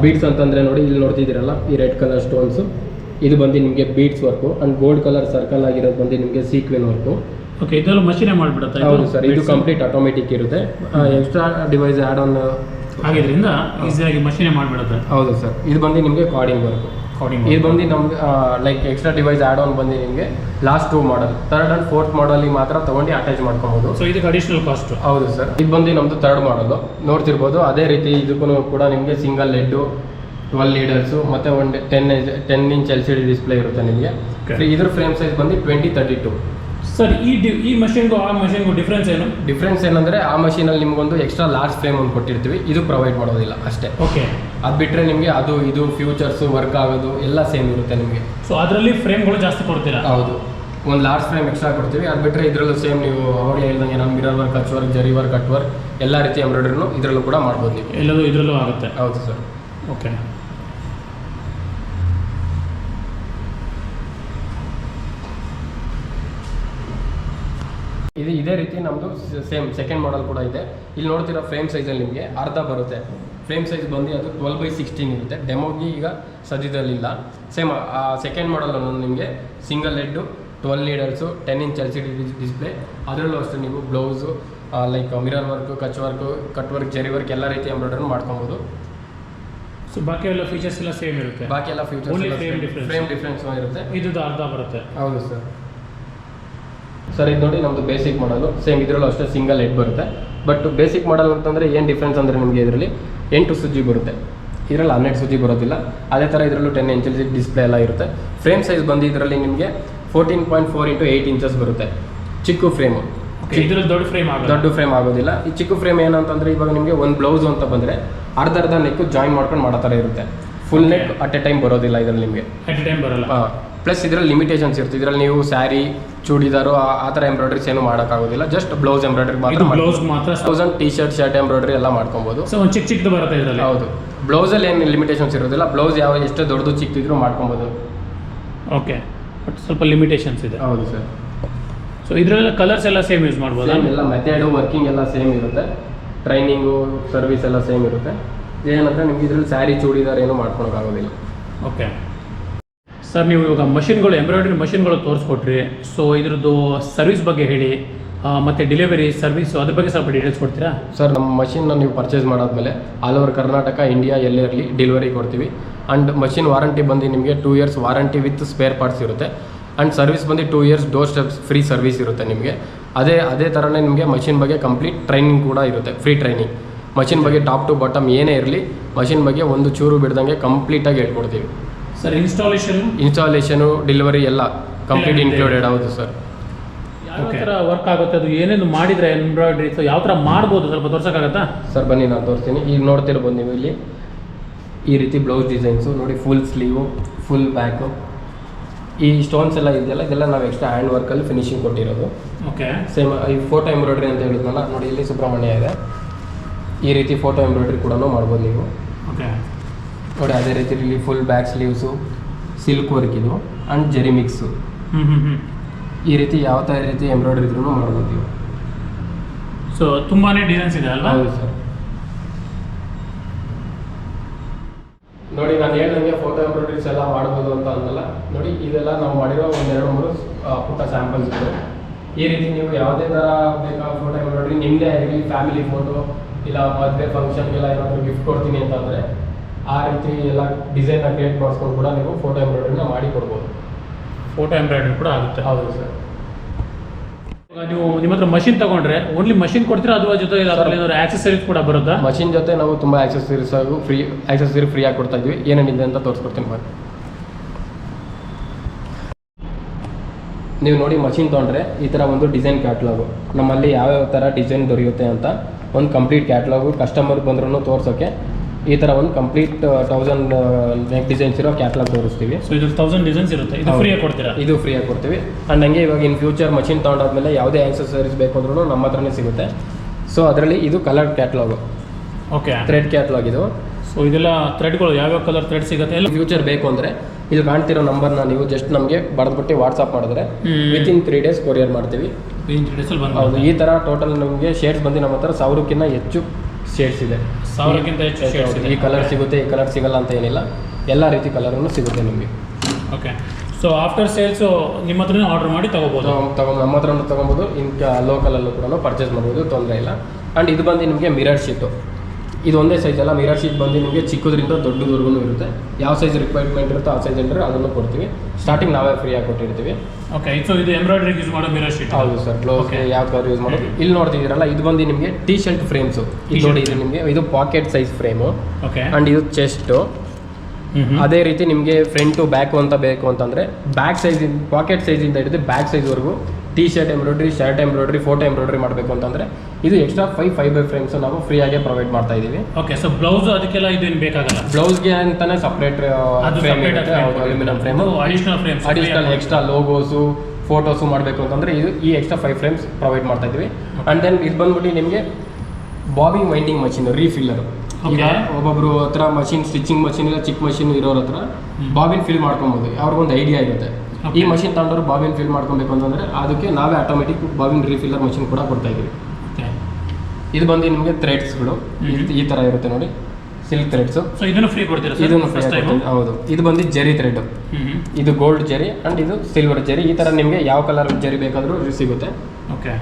ಬೀಡ್ಸ್ ಅಂತಂದರೆ ನೋಡಿ, ಇಲ್ಲಿ ನೋಡ್ತಿದ್ದೀರಲ್ಲ ಈ ರೆಡ್ ಕಲರ್ ಸ್ಟೋನ್ಸು, ಇದು ಬಂದು ನಿಮಗೆ beads work. And gold colour circle ಆಗಿರೋದು ಬಂದು ನಿಮಗೆ ಸೀಕ್ವೆನ್ ವರ್ಕು. ಓಕೆ, ಇದೆಲ್ಲ ಮಷೀನೇ ಮಾಡಿಬಿಡುತ್ತೆ? ಹೌದು ಸರ್, ಇದು ಕಂಪ್ಲೀಟ್ ಆಟೋಮೆಟಿಕ್ ಇರುತ್ತೆ. ಎಕ್ಸ್ಟ್ರಾ ಡಿವೈಸ್ ಆ್ಯಡ್ ಆನ್ ಆಗಿದ್ದರಿಂದ ಈಸಿಯಾಗಿ ಮಷೀನೇ ಮಾಡಿಬಿಡುತ್ತೆ. ಹೌದು ಸರ್, ಇದು ಬಂದು ನಿಮಗೆ ಕಾರ್ಡಿಂಗ್ ವರ್ಕು. ಇದು ಬಂದು ನಮ್ಗೆ like extra device add on ಬಂದು ನಿಮಗೆ last 2 model, 3rd and 4th ಮಾಡಲಿಗೆ ಮಾತ್ರ ತೊಗೊಂಡು ಅಟ್ಯಾಚ್ ಮಾಡ್ಕೊಬೋದು. ಸೊ ಇದಕ್ಕೆ ಅಡಿಷನಲ್ ಕಾಸ್ಟ್? ಹೌದು ಸರ್, ಇದು ಬಂದು ನಮ್ಮದು 3rd ಮಾಡಲು ನೋಡ್ತಿರ್ಬೋದು. ಅದೇ ರೀತಿ ಇದಕ್ಕೂ ಕೂಡ ನಿಮಗೆ ಸಿಂಗಲ್ ಲೆಡ್ಡು, 12 ಲೀಡರ್ಸು ಮತ್ತು ಒಂದು 10 ಇಂಚ್ LCD ಡಿಸ್ಪ್ಲೇ ಇರುತ್ತೆ ನಿಮಗೆ. ಇದ್ರ ಫ್ರೇಮ್ ಸೈಜ್ ಬಂದು 2032. ಸರ್, ಈ ಮಷೀನ್ಗೂ ಆ ಮಷೀನ್ಗೂ ಡಿಫ್ರೆನ್ಸ್ ಏನು? ಡಿಫ್ರೆನ್ಸ್ ಏನಂದರೆ ಆ ಮಷೀನಲ್ಲಿ ನಿಮಗೊಂದು ಎಕ್ಸ್ಟ್ರಾ ಲಾರ್ಜ್ ಫ್ರೇಮ್ ಒಂದು ಕೊಟ್ಟಿರ್ತೀವಿ, ಇದು ಪ್ರೊವೈಡ್ ಮಾಡೋದಿಲ್ಲ ಅಷ್ಟೇ. ಓಕೆ, ಅದು ಬಿಟ್ಟರೆ ನಿಮಗೆ ಇದು ಫ್ಯೂಚರ್ಸು, ವರ್ಕ್ ಆಗೋದು ಎಲ್ಲ ಸೇಮ್ ಇರುತ್ತೆ ನಿಮಗೆ. ಸೊ ಅದರಲ್ಲಿ ಫ್ರೇಮ್ಗಳು ಜಾಸ್ತಿ ಕೊಡ್ತೀರಾ? ಹೌದು, ಒಂದು ಲಾರ್ಜ್ ಫ್ರೇಮ್ ಎಕ್ಸ್ಟ್ರಾ ಕೊಡ್ತೀವಿ. ಅದು ಬಿಟ್ಟರೆ ಇದರಲ್ಲೂ ಸೇಮ್ ನೀವು ಅವಾಗಲೇ ಹೇಳ್ದಂಗೆ ನಾನು ಮಿರರ್ ವರ್ಕ್, ಕಚ್ ವರ್ಕ್, ಜರಿ ವರ್ಕ್, ಕಟ್ ವರ್ಕ್ ಎಲ್ಲ ರೀತಿ ಎಂಬ್ರಾಯ್ಡ್ರಿನೂ ಇದರಲ್ಲೂ ಕೂಡ ಮಾಡ್ಬೋದು ನೀವು. ಎಲ್ಲದೂ ಇದರಲ್ಲೂ ಆಗುತ್ತೆ? ಹೌದು ಸರ್. ಓಕೆ, ಇದೇ ರೀತಿ ನಮ್ಮದು ಸೇಮ್ ಸೆಕೆಂಡ್ ಮಾಡಲ್ ಕೂಡ ಇದೆ. ಇಲ್ಲಿ ನೋಡ್ತಿರೋ ಫ್ರೇಮ್ ಸೈಜಲ್ಲಿ ನಿಮಗೆ ಅರ್ಧ ಬರುತ್ತೆ. ಫ್ರೇಮ್ ಸೈಜ್ ಬಂದು ಅದು 12/16 ಇರುತ್ತೆ. ಡೆಮೋಗಿ ಈಗ ಸದ್ಯದಲ್ಲಿಲ್ಲ. ಸೇಮ್ ಆ ಸೆಕೆಂಡ್ ಮಾಡಲನ್ನು ನಿಮಗೆ single lead, 12 leaders, 10 inch LCD display. ಅದರಲ್ಲೂ ಅಷ್ಟೇ ನೀವು ಬ್ಲೌಸು ಲೈಕ್ ಮಿರರ್ ವರ್ಕು, ಕಚ್ ವರ್ಕು, ಕಟ್ ವರ್ಕ್, ಜರಿ ವರ್ಕ್ ಎಲ್ಲ ರೀತಿ ಎಂಬ್ರಾಯ್ಡ್ರಿ ಮಾಡ್ಕೊಬೋದು. ಸೊ ಬಾಕಿ ಎಲ್ಲ ಫೀಚರ್ಸ್ ಎಲ್ಲ ಸೇಮ್ ಇರುತ್ತೆ? ಬಾಕಿ ಎಲ್ಲ ಫೀಚರ್ಸ್ ಫ್ರೇಮ್ ಡಿಫ್ರೆನ್ಸ್ ಇರುತ್ತೆ. ಇದು ಅರ್ಧ ಬರುತ್ತೆ? ಹೌದು ಸರ್. ಸರ್, ಇದು ನೋಡಿ ನಮ್ಮದು ಬೇಸಿಕ್ ಮಾಡಲು. ಸೇಮ್ ಇದರಲ್ಲೂ ಅಷ್ಟೇ ಸಿಂಗಲ್ ಹೆಡ್ ಬರುತ್ತೆ. ಬಟ್ ಬೇಸಿಕ್ ಮಾಡಲ್ ಅಂತಂದರೆ ಏನು ಡಿಫ್ರೆನ್ಸ್ ಅಂದರೆ ನಿಮಗೆ ಇದರಲ್ಲಿ 8 ಸುಜ್ಜಿ ಬರುತ್ತೆ, ಇದರಲ್ಲಿ 12 ಸುಜ್ಜಿ ಬರೋದಿಲ್ಲ. ಅದೇ ಥರ ಇದರಲ್ಲೂ 10 ಇಂಚ್ ಡಿಸ್ಪ್ಲೇ ಎಲ್ಲ ಇರುತ್ತೆ. ಫ್ರೇಮ್ ಸೈಜ್ ಬಂದು ಇದರಲ್ಲಿ ನಿಮಗೆ 14.4 × 8 ಇಂಚಸ್ ಬರುತ್ತೆ. ಚಿಕ್ಕ ಫ್ರೇಮು, ಇದರಲ್ಲಿ ದೊಡ್ಡ ಫ್ರೇಮ್ ಆಗೋದಿಲ್ಲ. ಈ ಚಿಕ್ಕ ಫ್ರೇಮ್ ಏನಂತಂದರೆ ಇವಾಗ ನಿಮಗೆ ಒಂದು ಬ್ಲೌಸು ಅಂತ ಬಂದರೆ ಅರ್ಧ ನೆಕ್ಕು ಜಾಯಿನ್ ಮಾಡ್ಕೊಂಡು ಮಾಡೋ ಥರ ಇರುತ್ತೆ. Full neck at A time ಬರೋದಿಲ್ಲ ಇದರಲ್ಲಿ ನಿಮಗೆ. ಬರಲ್ಲ. ಪ್ಲಸ್ ಇದರಲ್ಲಿ ಲಿಮಿಟೇಷನ್ಸ್ ಇರುತ್ತೆ. ಇದರಲ್ಲಿ ನೀವು ಸ್ಯಾರಿ, ಚೂಡಿದಾರು ಆ ಥರ ಎಂಬ್ರಾಯ್ಡ್ರೀಸ್ ಏನು ಮಾಡೋಕ್ಕಾಗೋದಿಲ್ಲ. ಜಸ್ಟ್ ಬ್ಲೌಸ್ ಎಂಬ್ರಾಯ್ಡ್ರಿ ಮಾತ್ರ. Blouse and T shirt, shirt embroidery ಎಲ್ಲ ಮಾಡ್ಕೊಬೋದು. ಸೊ ಒಂದು ಚಿಕ್ಕದು ಬರುತ್ತೆ ಇದರಲ್ಲಿ? ಹೌದು, ಬ್ಲೌಸಲ್ಲಿ ಏನು ಲಿಮಿಟೇಷನ್ಸ್ ಇರೋದಿಲ್ಲ. ಬ್ಲೌಸ್ ಎಷ್ಟೇ ದೊಡ್ಡದು ಚಿಕ್ಕದಿದ್ರೂ ಮಾಡ್ಕೊಬೋದು. ಓಕೆ, ಬಟ್ ಸ್ವಲ್ಪ ಲಿಮಿಟೇಷನ್ಸ್ ಇದೆ. ಹೌದು ಸರ್. ಸೊ ಇದರಲ್ಲ ಕಲರ್ಸ್ ಎಲ್ಲ ಸೇಮ್ ಯೂಸ್ ಮಾಡ್ಬೋದು? ಎಲ್ಲ ಮೆಥಡು, ವರ್ಕಿಂಗ್ ಎಲ್ಲ ಸೇಮ್ ಇರುತ್ತೆ. ಟ್ರೈನಿಂಗು, ಸರ್ವಿಸ್ ಎಲ್ಲ ಸೇಮ್ ಇರುತ್ತೆ. ಏನಂದರೆ ನಿಮ್ಗೆ ಇದರಲ್ಲಿ ಸ್ಯಾರಿ, ಚೂಡಿದಾರ್ ಏನು ಮಾಡ್ಕೊಳಕ್ಕಾಗೋದಿಲ್ಲ. ಓಕೆ ಸರ್, ನೀವು ಇವಾಗ ಮಷಿನ್ಗಳು, ಎಂಬ್ರಾಯ್ಡ್ರಿ ಮಷಿನ್ಗಳು ತೋರಿಸ್ಕೊಟ್ರಿ. ಸೊ ಇದ್ರದ್ದು ಸರ್ವಿಸ್ ಬಗ್ಗೆ ಹೇಳಿ, ಮತ್ತು ಡೆಲಿವರಿ ಸರ್ವಿಸು ಅದ್ರ ಬಗ್ಗೆ ಸ್ವಲ್ಪ ಡೀಟೇಲ್ಸ್ ಕೊಡ್ತೀರಾ? ಸರ್, ನಮ್ಮ ಮಷಿನ್ನ ನೀವು ಪರ್ಚೇಸ್ ಮಾಡಾದ್ಮೇಲೆ ಆಲ್ ಓವರ್ ಕರ್ನಾಟಕ, ಇಂಡಿಯಾ ಎಲ್ಲೇ ಇರಲಿ ಡೆಲಿವರಿ ಕೊಡ್ತೀವಿ. ಆ್ಯಂಡ್ ಮಷಿನ್ ವಾರಂಟಿ ಬಂದು ನಿಮಗೆ 2 years warranty with spare parts ಇರುತ್ತೆ. ಆ್ಯಂಡ್ ಸರ್ವಿಸ್ ಬಂದು 2 years door steps free service ಇರುತ್ತೆ ನಿಮಗೆ. ಅದೇ ಥರನೇ ನಿಮಗೆ ಮಷಿನ್ ಬಗ್ಗೆ ಕಂಪ್ಲೀಟ್ ಟ್ರೈನಿಂಗ್ ಕೂಡ ಇರುತ್ತೆ, ಫ್ರೀ ಟ್ರೈನಿಂಗ್. ಮಷಿನ್ ಬಗ್ಗೆ ಟಾಪ್ ಟು ಬಾಟಮ್ ಏನೇ ಇರಲಿ ಮಷಿನ್ ಬಗ್ಗೆ ಒಂದು ಚೂರು ಬಿಡ್ದಂಗೆ ಕಂಪ್ಲೀಟಾಗಿ ಹೇಳ್ಕೊಡ್ತೀವಿ ಸರ್. ಇನ್ಸ್ಟಾಲೇಷನು, ಡೆಲಿವರಿ ಎಲ್ಲ ಕಂಪ್ಲೀಟ್ ಇನ್ಕ್ಲೂಡೆಡ್. ಹೌದು ಸರ್. ಯಾವ ಥರ ವರ್ಕ್ ಆಗುತ್ತೆ, ಅದು ಏನೇನು ಮಾಡಿದರೆ ಎಂಬ್ರಾಯ್ಡ್ರಿ ಯಾವ ಥರ ಮಾಡ್ಬೋದು ಸ್ವಲ್ಪ ತೋರ್ಸೋಕ್ಕಾಗತ್ತಾ? ಸರ್ ಬನ್ನಿ, ನಾನು ತೋರಿಸ್ತೀನಿ. ಈಗ ನೋಡ್ತಿರ್ಬೋದು ನೀವು ಇಲ್ಲಿ ಈ ರೀತಿ ಬ್ಲೌಸ್ ಡಿಸೈನ್ಸು ನೋಡಿ, ಫುಲ್ ಸ್ಲೀವು, ಫುಲ್ ಬ್ಯಾಕು. ಈ ಸ್ಟೋನ್ಸ್ ಎಲ್ಲ ಇದೆಯಲ್ಲ, ಇದೆಲ್ಲ ನಾವು ಎಕ್ಸ್ಟ್ರಾ ಹ್ಯಾಂಡ್ ವರ್ಕಲ್ಲಿ ಫಿನಿಶಿಂಗ್ ಕೊಟ್ಟಿರೋದು. ಓಕೆ, ಸೇಮ್ ಈ ಫೋಟೋ ಎಂಬ್ರಾಯ್ಡ್ರಿ ಅಂತ ಹೇಳಿದ್ನಲ್ಲ ನೋಡಿ, ಇಲ್ಲಿ ಸುಬ್ರಹ್ಮಣ್ಯ ಇದೆ. ಈ ರೀತಿ ಫೋಟೋ ಎಂಬ್ರಾಯ್ಡ್ರಿ ಕೂಡ ಮಾಡ್ಬೋದು ನೀವು. ಓಕೆ, ನೋಡಿ ಅದೇ ರೀತಿ ಇಲ್ಲಿ full back sleeves silk work ಇದು ಆ್ಯಂಡ್ ಜರಿ ಮಿಕ್ಸು. ಈ ರೀತಿ ಯಾವ ಥರ ರೀತಿ ಎಂಬ್ರಾಯ್ಡ್ರಿ ಇದ್ರೂ ಮಾಡ್ಬೋದು ನೀವು. ಸೊ ತುಂಬಾ ಡಿಸೈನ್ಸ್ ಇದೆ ಅಲ್ವಾ? ಹೌದು ಸರ್. ನೋಡಿ ನಾನು ಹೇಳ್ದಂಗೆ ಫೋಟೋ ಎಂಬ್ರಾಯ್ಡ್ರೀಸ್ ಎಲ್ಲ ಮಾಡ್ಬೋದು ಅಂತ ಅನ್ನಲ್ಲ. ನೋಡಿ ಇದೆಲ್ಲ ನಾವು ಮಾಡಿರೋ 1-2-3 ಪುಟ್ಟ ಸ್ಯಾಂಪಲ್ಸ್ಗಳು. ಈ ರೀತಿ ನೀವು ಯಾವುದೇ ಥರ ಬೇಕಾ ಫೋಟೋ ಎಂಬ್ರಾಯ್ಡ್ರಿ ನಿಮ್ಮದೇ ಆಗಿರಲಿ, ಫ್ಯಾಮಿಲಿ ಫೋಟೋ ಇಲ್ಲ ಮದುವೆ ಫಂಕ್ಷನ್ಗೆಲ್ಲ ಏನಾದರೂ ಗಿಫ್ಟ್ ಕೊಡ್ತೀನಿ ಅಂತಂದರೆ ಆ ರೀತಿ ಎಲ್ಲ ಡಿಸೈನ್ನ ಕ್ರಿಯೇಟ್ ಮಾಡಿಸ್ಕೊಂಡು ಕೂಡ ನೀವು ಫೋಟೋ ಎಂಬ್ರಾಯ್ಡ್ರಿನ ಮಾಡಿ ಕೊಡ್ಬೋದು. ಫೋಟೋ ಎಂಬ್ರಾಯ್ಡ್ರಿ ಕೂಡ ಆಗುತ್ತೆ. ಹೌದು ಸರ್. ನೀವು ನಿಮ್ಮ ಹತ್ರ ಮಷಿನ್ ತಗೊಂಡ್ರೆ ಓನ್ಲಿ ಮಷಿನ್ ಕೊಡ್ತೀರಾ ಅಥವಾ ಜೊತೆ ಏನಾದ್ರು ಆಕ್ಸೆಸರೀಸ್ ಕೂಡ ಬರುತ್ತಾ? ಮಷಿನ್ ಜೊತೆ ನಾವು ತುಂಬ ಆಕ್ಸೆಸರಿ ಫ್ರೀ ಆಗಿ ಕೊಡ್ತಾ ಇದ್ವಿ. ಏನೇನಿದೆ ಅಂತ ತೋರಿಸ್ಕೊಡ್ತೀನಿ ಬನ್ನಿ. ನೀವು ನೋಡಿ ಮಷಿನ್ ತೊಗೊಂಡ್ರೆ ಈ ಥರ ಒಂದು ಡಿಸೈನ್ ಕ್ಯಾಟ್ಲಾಗು, ನಮ್ಮಲ್ಲಿ ಯಾವ್ಯಾವ ಥರ ಡಿಸೈನ್ ದೊರೆಯುತ್ತೆ ಅಂತ ಒಂದು ಕಂಪ್ಲೀಟ್ ಕ್ಯಾಟ್ಲಾಗು ಕಸ್ಟಮರ್ ಬಂದ್ರೂ ತೋರ್ಸೋಕ್ಕೆ ಈ ಥರ ಒಂದು ಕಂಪ್ಲೀಟ್ 1000 ನೆಕ್ ಡಿಸೈನ್ಸ್ ಇರೋ ಕ್ಯಾಟ್ಲಾಗ್ ತೋರಿಸ್ತೀವಿ. ಸೊ ಇದು 1000 ಡಿಸೈನ್ಸ್ ಇರುತ್ತೆ. ಇದು ಫ್ರೀಯಾಗಿ ಕೊಡ್ತೀರಾ? ಇದು ಫ್ರೀಯಾಗಿ ಕೊಡ್ತೀವಿ. ಆ್ಯಂಡ್ ಹಂಗೆ ಇವಾಗ ಇನ್ ಫ್ಯೂಚರ್ ಮಷಿನ್ ತೊಗೊಂಡಾದ್ಮೇಲೆ ಯಾವುದೇ ಆಕ್ಸೆಸರೀಸ್ ಬೇಕು ಅಂದ್ರೂ ನಮ್ಮ ಹತ್ರನೇ ಸಿಗುತ್ತೆ. ಸೊ ಅದರಲ್ಲಿ ಇದು colour catalogue, okay, thread catalogue ಇದು. ಸೊ ಇದೆಲ್ಲ ಥ್ರೆಡ್ಗಳು ಯಾವ್ಯಾವ ಕಲರ್ ಥ್ರೆಡ್ ಸಿಗುತ್ತೆ ಎಲ್ಲ. ಫ್ಯೂಚರ್ ಬೇಕು ಅಂದರೆ ಇಲ್ಲಿ ಕಾಣ್ತಿರೋ ನಂಬರ್ನ ನೀವು ಜಸ್ಟ್ ನಮಗೆ ಬರೆದ್ಬಿಟ್ಟು ವಾಟ್ಸಪ್ ಮಾಡಿದ್ರೆ ವಿತಿನ್ 3 days ಕೊರಿಯರ್ ಮಾಡ್ತೀವಿ. ಹೌದು. ಈ ಥರ ಟೋಟಲ್ ನಮಗೆ ಶೇಡ್ಸ್ ಬಂದು ನಮ್ಮ ಹತ್ರ 1000ಕ್ಕಿಂತ ಹೆಚ್ಚು ಶೇಡ್ಸ್ ಇದೆ. 1000ಕ್ಕಿಂತ ಹೆಚ್ಚು ಶೇಡ್ಸ್ ಇದೆ. ಈ ಕಲರ್ ಸಿಗುತ್ತೆ, ಈ ಕಲರ್ ಸಿಗಲ್ಲ ಅಂತ ಏನಿಲ್ಲ, ಎಲ್ಲ ರೀತಿ ಕಲರನ್ನು ಸಿಗುತ್ತೆ ನಿಮಗೆ. ಓಕೆ. ಸೊ ಆಫ್ಟರ್ ಸೇಲ್ಸು ನಿಮ್ಮ ಹತ್ರನೇ ಆರ್ಡರ್ ಮಾಡಿ ತೊಗೋಬೋದು. ನಮ್ಮ ಹತ್ರ ತೊಗೊಬೋದು. ಲೋಕಲಲ್ಲೂ ಕೂಡ ಪರ್ಚೇಸ್ ಮಾಡ್ಬೋದು, ತೊಂದರೆ ಇಲ್ಲ. ಆ್ಯಂಡ್ ಇದು ಬಂದು ನಿಮಗೆ ಮಿರರ್ ಶೀಟು. ಇದು ಒಂದೇ ಸೈಜ್ ಅಲ್ಲ, ಮಿರರ್ ಶೀಟ್ ಬಂದು ನಿಮಗೆ ಚಿಕ್ಕದ್ರಿಂದ ದೊಡ್ಡದವರೆಗೂ ಇರುತ್ತೆ. ಯಾವ ಸೈಜ್ ರಿಕ್ವೈರ್ಮೆಂಟ್ ಇರುತ್ತೋ ಆ ಸೈಜ್ ಅಂದರೆ ಅದನ್ನು ಕೊಡ್ತೀವಿ. ಸ್ಟಾರ್ಟಿಂಗ್ ನಾವೇ ಫ್ರೀಯಾಗಿ ಕೊಟ್ಟಿರ್ತೀವಿ. ಓಕೆ. ಸೊ ಇದು ಎಂಬ್ರಾಯ್ಡ್ರಿಗೆ ಯೂಸ್ ಮಾಡೋ ಮಿರರ್ ಶೀಟ್. ಹೌದು ಸರ್. ಬ್ಲೌಸ್ಗೆ ಯಾವ ಕಲರ್ ಯೂಸ್ ಮಾಡೋದು. ಇಲ್ಲಿ ನೋಡ್ತಿದ್ದೀರಲ್ಲ, ಇದು ಬಂದು ನಿಮಗೆ ಟೀ ಶರ್ಟ್ ಫ್ರೇಮ್ಸು. ಇದು ನೋಡಿ, ಇದು ನಿಮಗೆ ಇದು packet size frame. Okay. And ಇದು ಚೆಸ್ಟು. ಅದೇ ರೀತಿ ನಿಮಗೆ ಫ್ರಂಟು ಬ್ಯಾಕು ಅಂತ ಬೇಕು ಅಂತಂದರೆ ಬ್ಯಾಕ್ ಸೈಜ್, ಪಾಕೆಟ್ ಸೈಜಿಂದ ಹಿಡಿದು ಬ್ಯಾಕ್ ಸೈಜ್ವರೆಗೂ T shirt embroidery, shirt embroidery, photo embroidery ಮಾಡಬೇಕು ಅಂತಂದರೆ ಇದು ಎಕ್ಸ್ಟ್ರಾ 5 ಫೈಬರ್ ಫ್ರೇಮ್ಸ್ ನಾವು ಫ್ರೀಯಾಗಿ ಪ್ರೊವೈಡ್ ಮಾಡ್ತಾ ಇದ್ದೀವಿ. ಓಕೆ. ಸೊ ಬ್ಲೌಸ್ ಅದಕ್ಕೆಲ್ಲ ಇದೇನು ಬೇಕಾಗಲ್ಲ? ಬ್ಲೌಸ್ಗೆ ಅಂತಾನೆ ಸಪ್ರೇಟ್ ಫ್ರೇಮ್ ಇರುತ್ತೆ. Aluminium frame, additional extra ಲೋಗೋಸು, photos ಮಾಡಬೇಕು ಅಂತಂದರೆ ಈ ಎಕ್ಸ್ಟ್ರಾ 5 ಫ್ರೇಮ್ಸ್ ಪ್ರೊವೈಡ್ ಮಾಡ್ತಾ ಇದ್ದೀವಿ. ಆ್ಯಂಡ್ ದೆನ್ ಇದು ಬಂದ್ಬಿಟ್ಟು ನಿಮಗೆ ಬಾಬಿಂಗ್ ವೈಂಡಿಂಗ್ ಮಷಿನ್, ರೀಫಿಲ್ಲರ್. ಈಗ ಒಬ್ಬೊಬ್ರು ಹತ್ರ ಮಷಿನ್, ಸ್ಟಿಚಿಂಗ್ ಮಷಿನ್ ಇಲ್ಲ ಚಿಕ್ಕ ಮಷಿನ್ ಇರೋರ ಹತ್ರ ಬಾಬಿನ್ ಫಿಲ್ ಮಾಡ್ಕೊಬೋದು. ಅವ್ರಿಗೊಂದು ಐಡಿಯಾ ಇರುತ್ತೆ. ಈ ಮಷಿನ್ ತಗೊಂಡವ್ರು ಬಾಬಿನ್ ಫಿಲ್ ಮಾಡ್ಕೊಬೇಕು ಅಂತಂದರೆ ಅದಕ್ಕೆ ನಾವೇ ಆಟೋಮೆಟಿಕ್ ಬಾಬಿನ್ ರೀಫಿಲ್ಲರ್ ಮಷಿನ್ ಕೂಡ ಕೊಡ್ತಾ ಇದ್ದೀವಿ. ಇದು ಬಂದು ನಿಮಗೆ ಥ್ರೆಡ್ಸ್ಗಳು ಈ ಥರ ಇರುತ್ತೆ ನೋಡಿ, ಸಿಲ್ಕ್ ಥ್ರೆಡ್ಸು. ಸೊ ಇದನ್ನು ಫ್ರೀ ಕೊಡ್ತೀರಾ? ಇದನ್ನು ಫ್ರೀ ಕೊಡ್ತೀವಿ. ಹೌದು. ಇದು ಬಂದು ಜರಿ ಥ್ರೆಡ್, ಇದು ಗೋಲ್ಡ್ ಜರಿ ಆ್ಯಂಡ್ ಇದು ಸಿಲ್ವರ್ ಜರಿ. ಈ ಥರ ನಿಮಗೆ ಯಾವ ಕಲರ್ ಜರಿ ಬೇಕಾದರೂ ಸಿಗುತ್ತೆ. Okay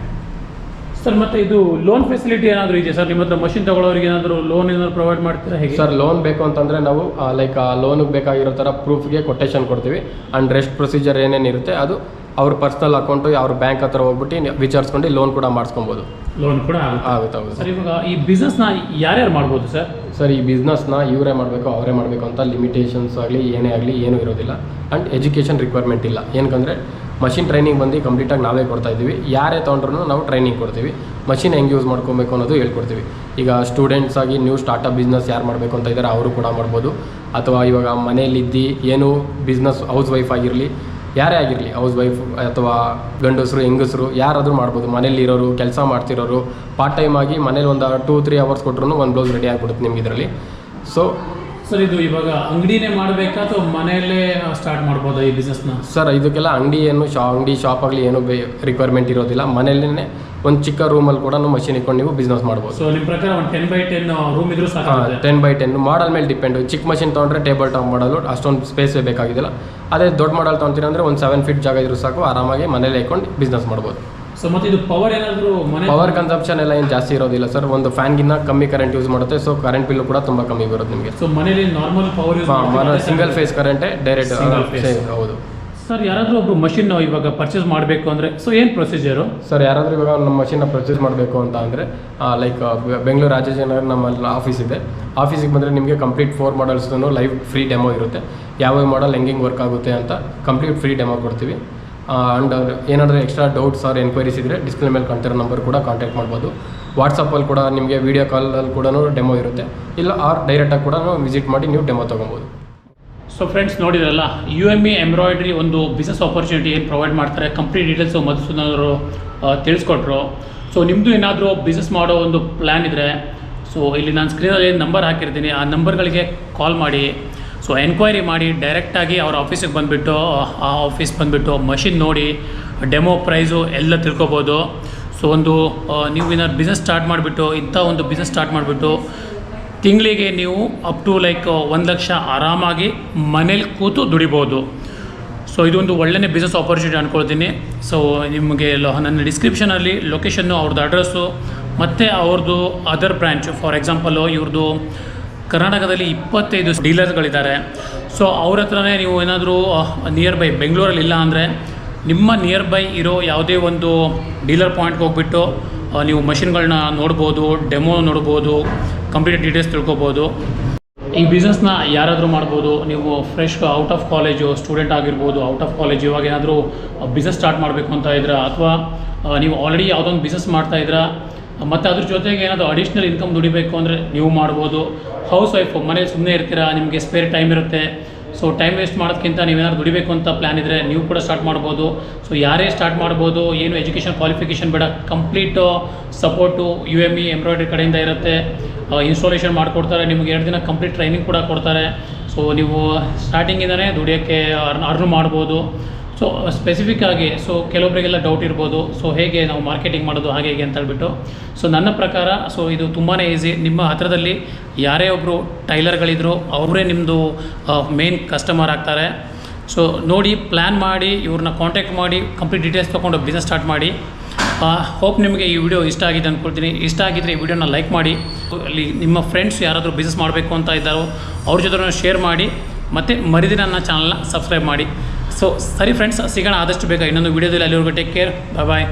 sir. ಮತ್ತು ಇದು ಲೋನ್ ಫೆಸಿಲಿಟಿ ಏನಾದರೂ ಇದೆಯಾ ಸರ್? ನಿಮ್ಮ ಹತ್ರ ಮಷಿನ್ ತಗೊಳ್ಳೋರಿಗೆ ಏನಾದರೂ ಲೋನ್ ಏನಾದರೂ ಪ್ರೊವೈಡ್ ಮಾಡ್ತೀರಾ ಹೇಗೆ? ಸರ್, ಲೋನ್ ಬೇಕು ಅಂತಂದರೆ ನಾವು ಲೈಕ್ ಲೋನಿಗೆ ಬೇಕಾಗಿರೋ ಥರ ಪ್ರೂಫ್ಗೆ ಕೊಟೇಶನ್ ಕೊಡ್ತೀವಿ. ಆ್ಯಂಡ್ ರೆಸ್ಟ್ ಪ್ರೊಸೀಜರ್ ಏನೇನಿರುತ್ತೆ ಅದು ಅವ್ರ ಪರ್ಸ್ನಲ್ ಅಕೌಂಟು ಅವ್ರ ಬ್ಯಾಂಕ್ ಹತ್ರ ಹೋಗ್ಬಿಟ್ಟು ವಿಚಾರಿಸ್ಕೊಂಡು ಲೋನ್ ಕೂಡ ಮಾಡಿಸ್ಕೊಬೋದು. ಲೋನ್ ಕೂಡ ಆಗುತ್ತೆ. ಹೌದು ಸರ್. ಇವಾಗ ಈ ಬಿಸ್ನೆಸ್ನ ಯಾರ್ಯಾರು ಮಾಡ್ಬೋದು ಸರ್? ಸರ್, ಈ ಬಿಸ್ನೆಸ್ನ ಇವರೇ ಮಾಡಬೇಕು, ಅವರೇ ಮಾಡಬೇಕು ಅಂತ ಲಿಮಿಟೇಷನ್ಸ್ ಆಗಲಿ ಏನೇ ಆಗಲಿ ಏನೂ ಇರೋದಿಲ್ಲ. ಆ್ಯಂಡ್ ಎಜುಕೇಷನ್ ರಿಕ್ವೈರ್ಮೆಂಟ್ ಇಲ್ಲ. ಏನಕ್ಕಂದರೆ ಮಷಿನ್ ಟ್ರೈನಿಂಗ್ ಬಂದು ಕಂಪ್ಲೀಟಾಗಿ ನಾವೇ ಕೊಡ್ತಾ ಇದ್ದೀವಿ. ಯಾರೇ ತೊಗೊಂಡ್ರೂ ನಾವು ಟ್ರೈನಿಂಗ್ ಕೊಡ್ತೀವಿ. ಮಷಿನ್ ಹೆಂಗೆ ಯೂಸ್ ಮಾಡ್ಕೊಬೇಕು ಅನ್ನೋದು ಹೇಳ್ಕೊಡ್ತೀವಿ. ಈಗ ಸ್ಟೂಡೆಂಟ್ಸ್ ಆಗಿ ನ್ಯೂ ಸ್ಟಾರ್ಟಪ್ ಬಿಸ್ನೆಸ್ ಯಾರು ಮಾಡಬೇಕು ಅಂತ ಇದ್ದಾರೆ ಅವರು ಕೂಡ ಮಾಡ್ಬೋದು. ಅಥವಾ ಇವಾಗ ಮನೇಲಿದ್ದು ಏನು ಬಿಸ್ನೆಸ್, ಹೌಸ್ ವೈಫ್ ಆಗಿರಲಿ, ಯಾರೇ ಆಗಿರಲಿ, ಹೌಸ್ ವೈಫ್ ಅಥವಾ ಗಂಡಸರು ಹೆಂಗಸರು ಯಾರಾದರೂ ಮಾಡ್ಬೋದು. ಮನೇಲಿರೋರು, ಕೆಲಸ ಮಾಡ್ತಿರೋರು, ಪಾರ್ಟ್ ಟೈಮ್ ಆಗಿ ಮನೇಲಿ ಒಂದು 2-3 ಅವರ್ಸ್ ಕೊಟ್ಟರು ಒಂದು ಬ್ಲೌಸ್ ರೆಡಿ ಆಗಿಬಿಡುತ್ತೆ ನಿಮ್ಗೆ ಇದರಲ್ಲಿ. ಸೊ ಸರ್, ಇದು ಇವಾಗ ಅಂಗಡಿನೇ ಮಾಡಬೇಕಾ ಅಥವಾ ಮನೆಯಲ್ಲೇ ಸ್ಟಾರ್ಟ್ ಮಾಡ್ಬೋದಾ ಈ ಬಿಸ್ನೆಸ್ನ? ಸರ್, ಇದಕ್ಕೆಲ್ಲ ಅಂಗಡಿ ಶಾಪ್ ಆಗಲಿ ಏನೂ ರಿಕ್ವೈರ್ಮೆಂಟ್ ಇರೋದಿಲ್ಲ. ಮನೆಯಲ್ಲೇ ಒಂದು ಚಿಕ್ಕ ರೂಮಲ್ಲಿ ಕೂಡ ಮಷಿನ್ ಇಟ್ಕೊಂಡು ನೀವು ಬಿಸ್ನೆಸ್ ಮಾಡ್ಬೋದು. ಸೊ ನಿಮ್ಮ ಪ್ರಕಾರ ಒಂದು 10x10 ರೂಮ್ ಇದ್ರೂ ಸಾಕು? 10x10 ಮಾಡಲ್ ಮೇಲೆ ಡಿಪೆಂಡು. ಚಿಕ್ಕ ಮಷಿನ್ ತೊಗೊಂಡ್ರೆ ಟೇಬಲ್ ಟಾಪ್ ಮಾಡಲು ಅಷ್ಟೊಂದು ಸ್ಪೇಸೇ ಬೇಕಾಗಿದ್ದಿಲ್ಲ. ಅದೇ ದೊಡ್ಡ ಮಾಡಲ್ ತೊಗೊತೀರ ಅಂದರೆ ಒಂದು 7 feet ಜಾಗ ಇದ್ರೂ ಸಾಕು, ಆರಾಮಾಗಿ ಮನೇಲಿ ಇಟ್ಕೊಂಡು ಬಿಸ್ನೆಸ್ ಮಾಡ್ಬೋದು. ಸೊ ಮತ್ತು ಇದು ಪವರ್ ಏನಾದರೂ ಪವರ್ ಕನ್ಸಂಪ್ಷನ್ ಎಲ್ಲ ಏನು ಜಾಸ್ತಿ ಇರೋದಿಲ್ಲ ಸರ್. ಒಂದು ಫ್ಯಾನ್ಗಿನ್ನ ಕಮ್ಮಿ ಕರೆಂಟ್ ಯೂಸ್ ಮಾಡುತ್ತೆ. ಸೊ ಕರೆಂಟ್ ಬಿಲ್ಲು ಕೂಡ ತುಂಬ ಕಮ್ಮಿ ಬರುತ್ತೆ ನಿಮಗೆ. ಸೊ ಮನೇಲಿ normal power use single phase ಕರೆಂಟೇ ಡೈರೆಕ್ಟ್. ಹೌದು ಸರ್. ಯಾರಾದರೂ ಒಬ್ಬರು ಮಷಿನ್ ಇವಾಗ ಪರ್ಚೇಸ್ ಮಾಡಬೇಕು ಅಂದರೆ ಸೊ ಏನು ಪ್ರೊಸೀಜರು? ಸರ್, ಯಾರಾದರೂ ಇವಾಗ ನಮ್ಮ ಮಷಿನ್ನ ಪರ್ಚೇಸ್ ಮಾಡಬೇಕು ಅಂತ ಅಂದರೆ ಲೈಕ್ ಬೆಂಗಳೂರು ರಾಜಾಜಿನಗರ ನಮ್ಮಲ್ಲಿ ಆಫೀಸ್ ಇದೆ. ಆಫೀಸಿಗೆ ಬಂದರೆ ನಿಮಗೆ ಕಂಪ್ಲೀಟ್ 4 ಮಾಡಲ್ಸ್ನು ಲೈವ್ ಫ್ರೀ ಡೆಮೋ ಇರುತ್ತೆ. ಯಾವ ಮಾಡಲ್ ಹೆಂಗೆ ವರ್ಕ್ ಆಗುತ್ತೆ ಅಂತ ಕಂಪ್ಲೀಟ್ ಫ್ರೀ ಡೆಮೋ ಕೊಡ್ತೀವಿ. ಆ್ಯಂಡ್ ಏನಾದರೂ ಎಕ್ಸ್ಟ್ರಾ ಡೌಟ್ಸ್ ಆರ್ ಎನ್ಕ್ವೈರೀಸ್ ಇದ್ದರೆ ಡಿಸ್ಪ್ಲೇ ಮೇಲೆ ಕಾಣ್ತಿರೋ ನಂಬರ್ ಕೂಡ ಕಾಂಟ್ಯಾಕ್ಟ್ ಮಾಡ್ಬೋದು. ವಾಟ್ಸಪ್ಪಲ್ಲಿ ಕೂಡ ನಿಮಗೆ ವೀಡಿಯೋ ಕಾಲಲ್ಲಿ ಕೂಡ ಡೆಮೋ ಇರುತ್ತೆ. ಇಲ್ಲ ಡೈರೆಕ್ಟಾಗಿ ಕೂಡ ವಿಸಿಟ್ ಮಾಡಿ ನೀವು ಡೆಮೋ ತೊಗೊಬೋದು. ಸೊ ಫ್ರೆಂಡ್ಸ್, ನೋಡಿದ್ರಲ್ಲ, UME ಎಂಬ್ರಾಯ್ಡ್ರಿ ಒಂದು ಬಿಸ್ನೆಸ್ ಆಪರ್ಚುನಿಟಿ ಏನು ಪ್ರೊವೈಡ್ ಮಾಡ್ತಾರೆ. ಕಂಪ್ಲೀಟ್ ಡೀಟೇಲ್ಸು ಮಧುಸೂದನ್ ಅವರು ತಿಳಿಸ್ಕೊಟ್ರು. ಸೊ ನಿಮ್ಮದು ಏನಾದರೂ ಬಿಸ್ನೆಸ್ ಮಾಡೋ ಒಂದು ಪ್ಲ್ಯಾನ್ ಇದ್ದರೆ ಸೊ ಇಲ್ಲಿ ನಾನು ಸ್ಕ್ರೀನಲ್ಲಿ ನಂಬರ್ ಹಾಕಿರ್ತೀನಿ, ಆ ನಂಬರ್ಗಳಿಗೆ ಕಾಲ್ ಮಾಡಿ. ಸೊ ಎನ್ಕ್ವೈರಿ ಮಾಡಿ ಡೈರೆಕ್ಟಾಗಿ ಅವ್ರ ಆಫೀಸಿಗೆ ಬಂದುಬಿಟ್ಟು ಆ ಆಫೀಸ್ ಬಂದುಬಿಟ್ಟು ಮಷಿನ್ ನೋಡಿ ಡೆಮೋ ಪ್ರೈಸು ಎಲ್ಲ ತಿಳ್ಕೊಬೋದು. ಸೊ ನೀವು ಏನಾದ್ರು ಬಿಸ್ನೆಸ್ ಸ್ಟಾರ್ಟ್ ಮಾಡಿಬಿಟ್ಟು ಇಂಥ ಒಂದು ಬಿಸ್ನೆಸ್ ಸ್ಟಾರ್ಟ್ ಮಾಡಿಬಿಟ್ಟು ತಿಂಗಳಿಗೆ ನೀವು ಅಪ್ ಟು ಲೈಕ್ 1 ಲಕ್ಷ ಆರಾಮಾಗಿ ಮನೇಲಿ ಕೂತು ದುಡಿಬೋದು. ಸೊ ಇದೊಂದು ಒಳ್ಳೆಯ ಬಿಸ್ನೆಸ್ ಆಪರ್ಚುನಿಟಿ ಅಂದ್ಕೊಳ್ತೀನಿ. ಸೊ ನಿಮಗೆ ನನ್ನ ಡಿಸ್ಕ್ರಿಪ್ಷನಲ್ಲಿ ಲೊಕೇಶನ್ನು, ಅವ್ರದ್ದು ಅಡ್ರೆಸ್ಸು ಮತ್ತು ಅವ್ರದ್ದು ಅದರ್ ಬ್ರ್ಯಾಂಚ್, ಫಾರ್ ಎಕ್ಸಾಂಪಲು ಇವ್ರದ್ದು ಕರ್ನಾಟಕದಲ್ಲಿ 25 ಡೀಲರ್ಸ್ಗಳಿದ್ದಾರೆ. ಸೊ ಅವ್ರ ಹತ್ರನೇ ನೀವು ಏನಾದರೂ ನಿಯರ್ ಬೈ ಬೆಂಗಳೂರಲ್ಲಿ ಇಲ್ಲ ಅಂದರೆ ನಿಮ್ಮ ನಿಯರ್ ಬೈ ಇರೋ ಯಾವುದೇ ಒಂದು ಡೀಲರ್ ಪಾಯಿಂಟ್ಗೆ ಹೋಗ್ಬಿಟ್ಟು ನೀವು ಮಷಿನ್ಗಳನ್ನ ನೋಡ್ಬೋದು, ಡೆಮೋ ನೋಡ್ಬೋದು, ಕಂಪ್ಲೀಟ್ ಡೀಟೇಲ್ಸ್ ತಿಳ್ಕೊಬೋದು. ಈ ಬಿಸ್ನೆಸ್ನ ಯಾರಾದರೂ ಮಾಡ್ಬೋದು. ನೀವು fresh out of college student ಆಗಿರ್ಬೋದು, ಔಟ್ ಆಫ್ ಕಾಲೇಜ್ ಇವಾಗ ಏನಾದರೂ ಬಿಸ್ನೆಸ್ ಸ್ಟಾರ್ಟ್ ಮಾಡಬೇಕು ಅಂತ ಇದ್ದೀರಾ, ಅಥವಾ ನೀವು ಆಲ್ರೆಡಿ ಯಾವುದೊಂದು ಬಿಸ್ನೆಸ್ ಮಾಡ್ತಾಯಿದ್ದೀರಾ ಮತ್ತು ಅದ್ರ ಜೊತೆಗೆ ಏನಾದರೂ ಅಡಿಷ್ನಲ್ ಇನ್ಕಮ್ ದುಡಿಬೇಕು ಅಂದರೆ ನೀವು ಮಾಡ್ಬೋದು. ಹೌಸ್ ವೈಫು ಮನೇಲಿ ಸುಮ್ಮನೆ ಇರ್ತೀರಾ, ನಿಮಗೆ ಸ್ಪೇರ್ ಟೈಮ್ ಇರುತ್ತೆ. ಸೊ ಟೈಮ್ ವೇಸ್ಟ್ ಮಾಡೋದಕ್ಕಿಂತ ನೀವೇನಾದ್ರು ದುಡಿಬೇಕು ಅಂತ ಪ್ಲ್ಯಾನ್ ಇದ್ದರೆ ನೀವು ಕೂಡ ಸ್ಟಾರ್ಟ್ ಮಾಡ್ಬೋದು. ಸೊ ಯಾರೇ ಸ್ಟಾರ್ಟ್ ಮಾಡ್ಬೋದು, ಏನು ಎಜುಕೇಷನ್ ಕ್ವಾಲಿಫಿಕೇಷನ್ ಬೇಡ, ಕಂಪ್ಲೀಟ್ ಸಪೋರ್ಟು UME ಎಂಬ್ರಾಯ್ಡ್ರಿ ಕಡೆಯಿಂದ ಇರುತ್ತೆ. ಇನ್ಸ್ಟಾಲೇಷನ್ ಮಾಡಿಕೊಡ್ತಾರೆ, ನಿಮಗೆ 2 ದಿನ ಕಂಪ್ಲೀಟ್ ಟ್ರೈನಿಂಗ್ ಕೂಡ ಕೊಡ್ತಾರೆ. ಸೊ ನೀವು ಸ್ಟಾರ್ಟಿಂಗಿಂದನೇ ದುಡಿಯೋಕ್ಕೆ ಅರ್ನ್ ಮಾಡ್ಬೋದು. ಸೊ ಸ್ಪೆಸಿಫಿಕ್ ಆಗಿ ಕೆಲವೊಬ್ಬರಿಗೆಲ್ಲ ಡೌಟ್ ಇರ್ಬೋದು, ಸೊ ಹೇಗೆ ನಾವು ಮಾರ್ಕೆಟಿಂಗ್ ಮಾಡೋದು ಹಾಗೆ ಹೇಗೆ ಅಂತ ಹೇಳ್ಬಿಟ್ಟು. ಸೊ ನನ್ನ ಪ್ರಕಾರ ಇದು ತುಂಬಾ ಈಸಿ. ನಿಮ್ಮ ಹತ್ರದಲ್ಲಿ ಯಾರೇ ಒಬ್ಬರು ಟೈಲರ್ಗಳಿದ್ರು ಅವರೇ ನಿಮ್ಮದು ಮೇನ್ ಕಸ್ಟಮರ್ ಆಗ್ತಾರೆ. ಸೊ ನೋಡಿ, ಪ್ಲ್ಯಾನ್ ಮಾಡಿ, ಇವ್ರನ್ನ ಕಾಂಟ್ಯಾಕ್ಟ್ ಮಾಡಿ, ಕಂಪ್ಲೀಟ್ ಡೀಟೇಲ್ಸ್ ತೊಗೊಂಡು ಬಿಸ್ನೆಸ್ ಸ್ಟಾರ್ಟ್ ಮಾಡಿ. ಹೋಪ್ ನಿಮಗೆ ಈ ವಿಡಿಯೋ ಇಷ್ಟ ಆಗಿದೆ ಅಂದ್ಕೊಳ್ತೀನಿ. ಇಷ್ಟ ಆಗಿದ್ದರೆ ಈ ವಿಡಿಯೋನ ಲೈಕ್ ಮಾಡಿ. ಅಲ್ಲಿ ನಿಮ್ಮ ಫ್ರೆಂಡ್ಸ್ ಯಾರಾದರೂ ಬಿಸ್ನೆಸ್ ಮಾಡಬೇಕು ಅಂತ ಇದ್ದಾರೋ ಅವ್ರ ಜೊತೆ ಶೇರ್ ಮಾಡಿ, ಮತ್ತು ಮರಿದಿನ ನನ್ನ ಚಾನಲ್ನ ಸಬ್ಸ್ಕ್ರೈಬ್ ಮಾಡಿ. ಸೊ ಸರಿ ಫ್ರೆಂಡ್ಸ್, ಸಿಗೋಣ ಆದಷ್ಟು ಬೇಗ ಇನ್ನೊಂದು ವೀಡಿಯೋದಲ್ಲಿ. ಅಲ್ಲಿವರೆಗೂ ಟೇಕ್ ಕೇರ್, ಬಾಯ್.